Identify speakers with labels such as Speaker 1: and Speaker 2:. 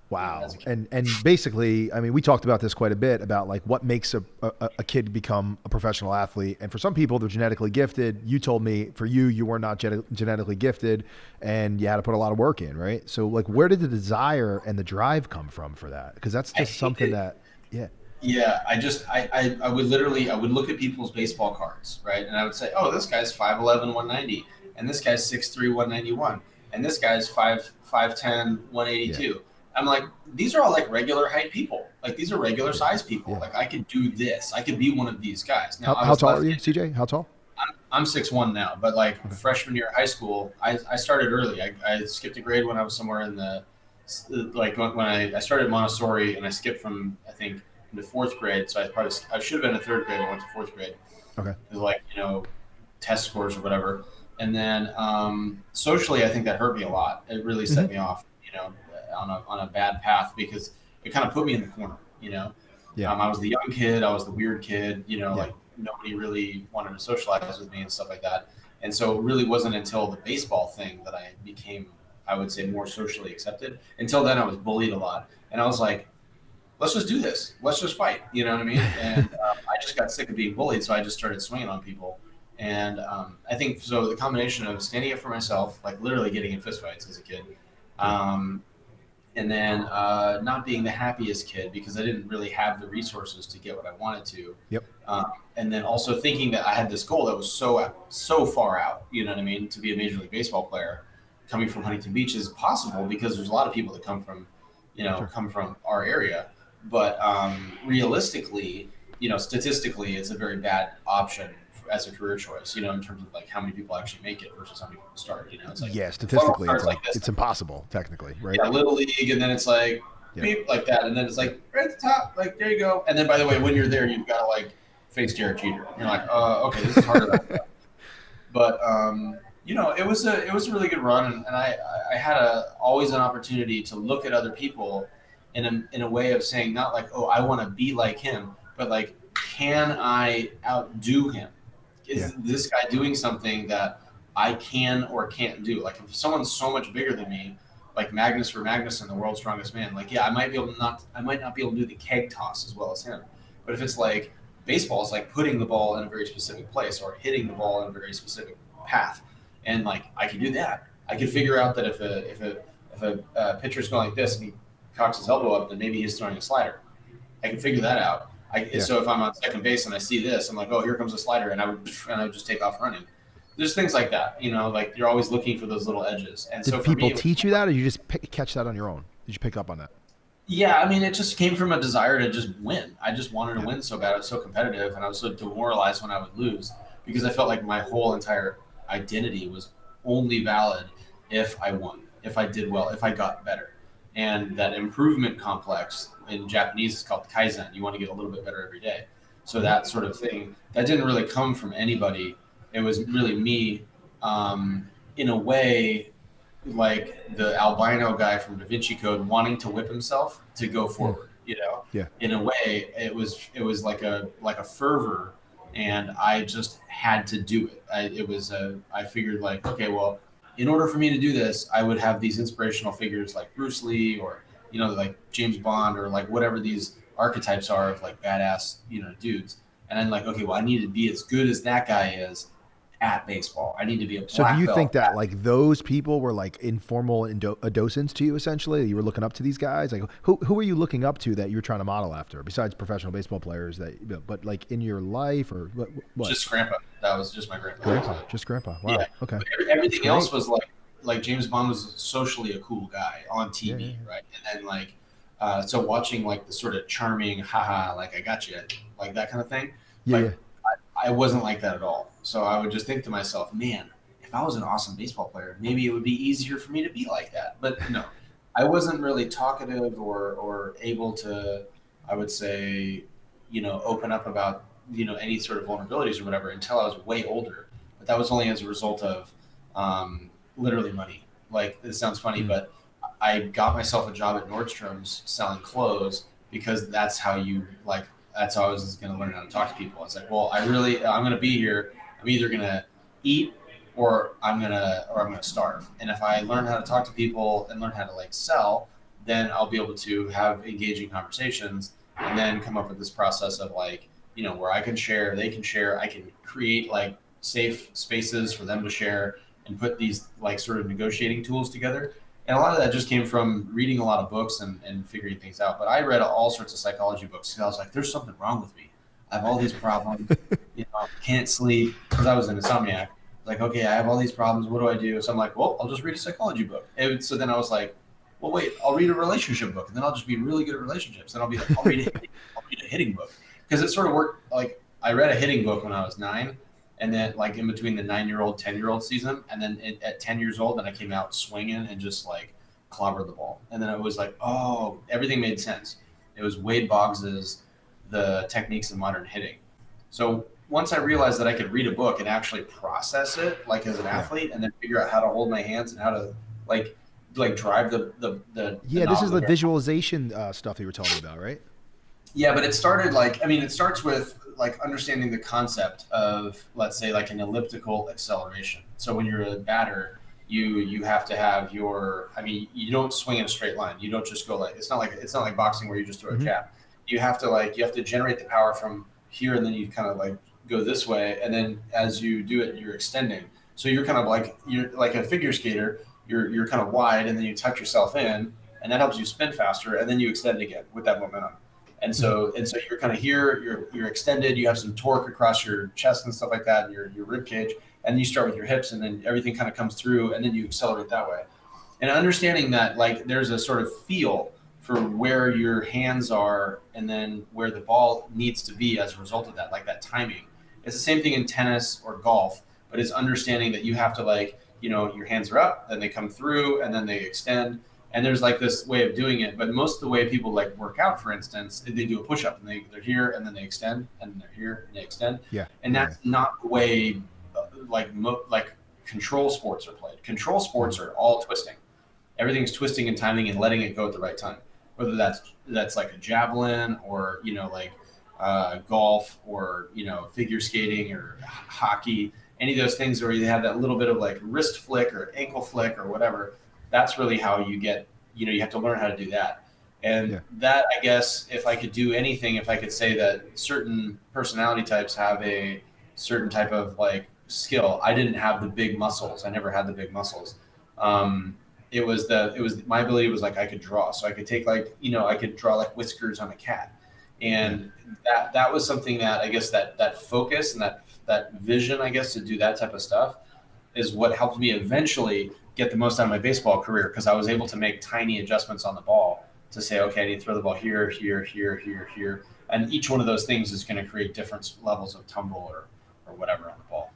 Speaker 1: Wow.
Speaker 2: as a kid.
Speaker 1: And basically, I mean, we talked about this quite a bit about like what makes a kid become a professional athlete. And for some people, they're genetically gifted. You told me for you, you were not genetically gifted and you had to put a lot of work in, right? So like, where did the desire and the drive come from for that? Because that's
Speaker 2: I
Speaker 1: just something
Speaker 2: hated.
Speaker 1: that, yeah,
Speaker 2: Yeah, I would literally I would look at people's baseball cards, right? And I would say, "Oh, this guy's 5'11", 190, and this guy's 6'3", 191, and this guy's 5'10",
Speaker 1: yeah,
Speaker 2: 182." I'm like, these are all like regular height people. Like these are regular
Speaker 1: yeah,
Speaker 2: size people.
Speaker 1: yeah.
Speaker 2: Like I could do this. I could be one of these guys. Now I
Speaker 1: How
Speaker 2: was
Speaker 1: tall are you,
Speaker 2: left-handed.
Speaker 1: CJ? How tall?
Speaker 2: I'm 6'1" now, but like
Speaker 1: Okay.
Speaker 2: freshman year of high school, I started early. I skipped a grade when I was somewhere in the like when I started Montessori and I skipped from I think into fourth grade. So I should have been in third grade. I went to fourth grade.
Speaker 1: Okay.
Speaker 2: It was like test scores or whatever. And then socially, I think that hurt me a lot. It really
Speaker 1: Hmm.
Speaker 2: set me off, on a bad path because it kind of put me in the corner.
Speaker 1: Yeah.
Speaker 2: I was the young kid, I was the weird kid.
Speaker 1: Yeah.
Speaker 2: Like nobody really wanted to socialize with me and stuff like that. And so it really wasn't until the baseball thing that I became, I would say, more socially accepted. Until then, I was bullied a lot, and I was like, let's just do this. Let's just fight. You know what I mean? And I just got sick of being bullied, so I just started swinging on people. And I think so. The combination of standing up for myself, like literally getting in fistfights as a kid,
Speaker 1: Yeah.
Speaker 2: um, and then not being the happiest kid because I didn't really have the resources to get what I wanted to.
Speaker 1: Yep.
Speaker 2: And then also thinking that I had this goal that was so far out. You know what I mean? To be a major league baseball player, coming from Huntington Beach is possible because there's a lot of people that
Speaker 1: Sure.
Speaker 2: come from our area. But realistically, statistically, it's a very bad option as a career choice. In terms of like how many people actually make it versus how many people start. It's like
Speaker 1: Yeah.
Speaker 2: the funnel
Speaker 1: Statistically,
Speaker 2: starts like this.
Speaker 1: it's impossible technically, right?
Speaker 2: Yeah, little league, and then it's like
Speaker 1: Yeah.
Speaker 2: beep like that, and then it's like right at the top, like there you go. And then by the way, when you're there, you've got to like face Derek Jeter. You're like, okay, this is harder than I thought. But it was a really good run, and I had always an opportunity to look at other people in a way of saying not like, oh, I want to be like him, but like, can I outdo him?
Speaker 1: Yeah.
Speaker 2: Is this guy doing something that I can or can't do? Like if someone's so much bigger than me, like Magnus for Magnuson, the world's strongest man, like yeah, I might not be able to do the keg toss as well as him. But if it's like baseball, it's like putting the ball in a very specific place or hitting the ball in a very specific path, and like I can do that. I can figure out that if a pitcher's going like this and he cocks his elbow up, then maybe he's throwing a slider. I can figure that out.
Speaker 1: Yeah.
Speaker 2: So if I'm on second base and I see this, I'm like, oh, here comes a slider, and I would just take off running. There's things like that, like you're always looking for those little edges. And so
Speaker 1: Did
Speaker 2: for me,
Speaker 1: people
Speaker 2: it was
Speaker 1: teach you that, or you just catch that on your own? Did you pick up on that?
Speaker 2: yeah, I mean, it just came from a desire to just win. I just wanted to
Speaker 1: Yeah.
Speaker 2: win so bad. I was so competitive, and I was so demoralized when I would lose because I felt like my whole entire identity was only valid if I won, if I did well, if I got better. And that improvement complex in Japanese is called kaizen. You want to get a little bit better every day. So
Speaker 1: Hmm.
Speaker 2: that sort of thing that didn't really come from anybody. It was really me, in a way, like the albino guy from Da Vinci Code wanting to whip himself to go
Speaker 1: Mm.
Speaker 2: forward.
Speaker 1: Yeah.
Speaker 2: In a way, it was like a fervor, and I just had to do it. I figured like, okay, well, in order for me to do this, I would have these inspirational figures like Bruce Lee or like James Bond or like whatever these archetypes are of like badass dudes. And I'm like, okay, well, I need to be as good as that guy is at baseball. I need to be a
Speaker 1: So do
Speaker 2: black
Speaker 1: you think
Speaker 2: belt
Speaker 1: that
Speaker 2: at
Speaker 1: like those people were like informal docents to you essentially? You were looking up to these guys. Like who were you looking up to that you were trying to model after besides professional baseball players but like in your life or what?
Speaker 2: just grandpa. That was just my grandpa.
Speaker 1: Grandpa, just grandpa.
Speaker 2: Yeah,
Speaker 1: Wow. Okay.
Speaker 2: but
Speaker 1: That's
Speaker 2: everything else
Speaker 1: great.
Speaker 2: was like James Bond was socially a cool guy on
Speaker 1: Yeah, yeah,
Speaker 2: TV,
Speaker 1: yeah.
Speaker 2: right? And then like so watching like the sort of charming, haha, like I got you, like that kind of thing.
Speaker 1: Yeah, yeah.
Speaker 2: Like I wasn't like that at all. So I would just think to myself, man, if I was an awesome baseball player, maybe it would be easier for me to be like that. But no, I wasn't really talkative or able to, I would say, open up about any sort of vulnerabilities or whatever until I was way older. But that was only as a result of literally money. Like it sounds funny,
Speaker 1: Mm.
Speaker 2: but I got myself a job at Nordstrom's selling clothes because that's how I was going to learn how to talk to people. It's like, well, I'm going to be here. I'm either going to eat or I'm going to starve. And if I learn how to talk to people and learn how to like sell, then I'll be able to have engaging conversations and then come up with this process of like, where I can share, they can share, I can create like safe spaces for them to share and put these like sort of negotiating tools together. And a lot of that just came from reading a lot of books and figuring things out. But I read all sorts of psychology books because I was like, there's something wrong with me. I have all these problems, can't sleep because I was an insomniac. Like, okay, I have all these problems. What do I do? So I'm like, well, I'll just read a psychology book. And so then I was like, well, wait, I'll read a relationship book, and then I'll just be really good at relationships. And I'll be like, I'll read a hitting book, because it sort of worked. Like, I read a hitting book when I was 9, and then like in between the 9-year-old, 10-year-old season, and then at 10 years old, then I came out swinging and just like clobbered the ball. And then it was like, oh, everything made sense. It was Wade Boggs's The Techniques of Modern Hitting. So once I realized that I could read a book and actually process it like as an athlete, and then figure out how to hold my hands and how to like drive the
Speaker 1: this is the visualization stuff that you were telling me about, right?
Speaker 2: Yeah, but it started like, it starts with like understanding the concept of, let's say, like an elliptical acceleration. So when you're a batter, you have to have you don't swing in a straight line. You don't just go like, it's not like boxing where you just throw a jab. You have to generate the power from here, and then you kind of like go this way, and then as you do it, you're extending. So you're kind of like, you're like a figure skater. You're kind of wide, and then you tuck yourself in, and that helps you spin faster, and then you extend again with that momentum. And so you're kind of here, you're extended, you have some torque across your chest and stuff like that, and your rib cage, and then you start with your hips, and then everything kind of comes through, and then you accelerate that way. And understanding that like there's a sort of feel for where your hands are, and then where the ball needs to be as a result of that, like that timing. It's the same thing in tennis or golf, but it's understanding that you have to like, your hands are up, then they come through, and then they extend. And there's like this way of doing it. But most of the way people like work out, for instance, they do a push-up, and they're here, and then they extend, and they're here, and they extend.
Speaker 1: Yeah.
Speaker 2: And that's not the way like control sports are played. Control sports are all twisting. Everything's twisting and timing and letting it go at the right time. Whether that's like a javelin, or golf, or figure skating or hockey. Any of those things where you have that little bit of like wrist flick or ankle flick or whatever, that's really how you get, you have to learn how to do that. And that, I guess, if I could do anything, if I could say that certain personality types have a certain type of like skill. I didn't have the big muscles. I never had the big muscles. It was my ability was like I could draw. So I could take like, I could draw like whiskers on a cat. And that was something that I guess that focus and that vision, I guess, to do that type of stuff is what helped me eventually get the most out of my baseball career, because I was able to make tiny adjustments on the ball to say, okay, I need to throw the ball here, here, here, here, here. And each one of those things is going to create different levels of tumble or whatever on the ball.